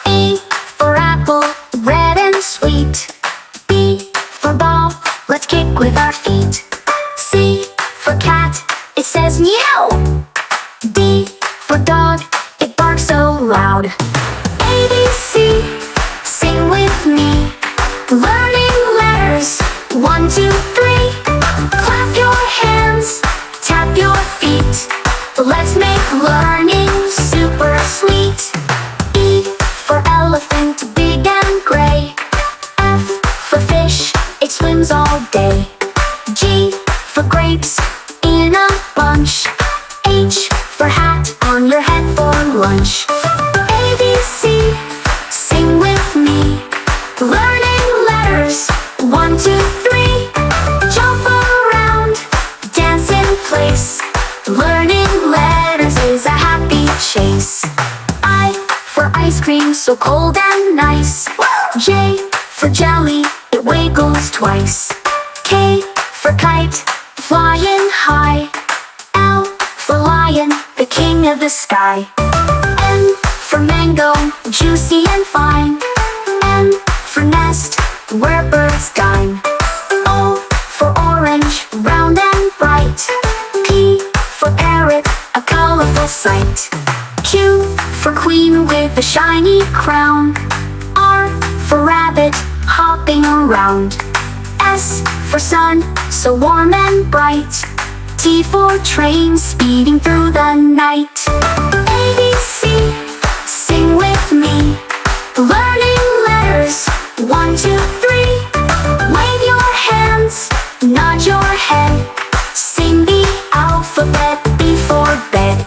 A for apple, red and sweet. B for ball, let's kick with our feet. C for cat, it says meow. D for dog, it barks so loud. A, B, C, sing with me. Learning letters, 1, 2, 3. Clap your hands, tap your feet. Let's make learning super sweet. E for elephant, big and gray. F for fish, it swims all day. G for grapes, in a bunch. H for hat, on your head for lunch. A, B, C, sing with me. Learning letters, 1, 2, 3. Jump around, dance in place. Learning letters is a happy chase. I for ice cream, so cold and nice. J for jelly, it wiggles twice. K for kite, flying high. L for lion, the king of the sky. M for mango, juicy and fine. N for nest, where birds dine. O for orange, round and bright. P for parrot, a colorful sight. Q for queen with a shiny crown. R for rabbit, hopping around. S for sun, so warm and bright. T for train, speeding through the night. A, B, C, sing with me. Learning letters, 1, 2, 3. Wave your hands, nod your head. Sing the alphabet before bed.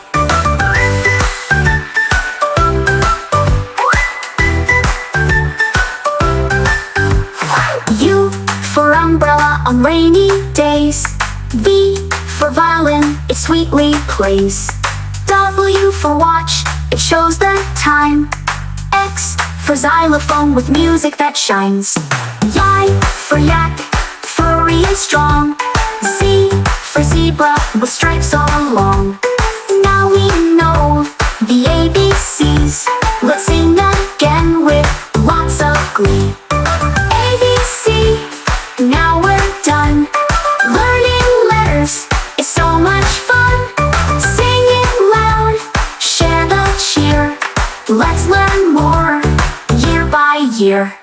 U for umbrella on rainy days. V for violin, it sweetly plays. W for watch, it shows the time. X for xylophone with music that shines. Y for yak, furry and strong. Z for zebra with stripes all along. Now we know the ABCs. Let's sing again with lots of glee. A, B, C, now we're done. Learning letters, it's so much fun. Sing it loud, share the cheer. Let's learn more, year by year.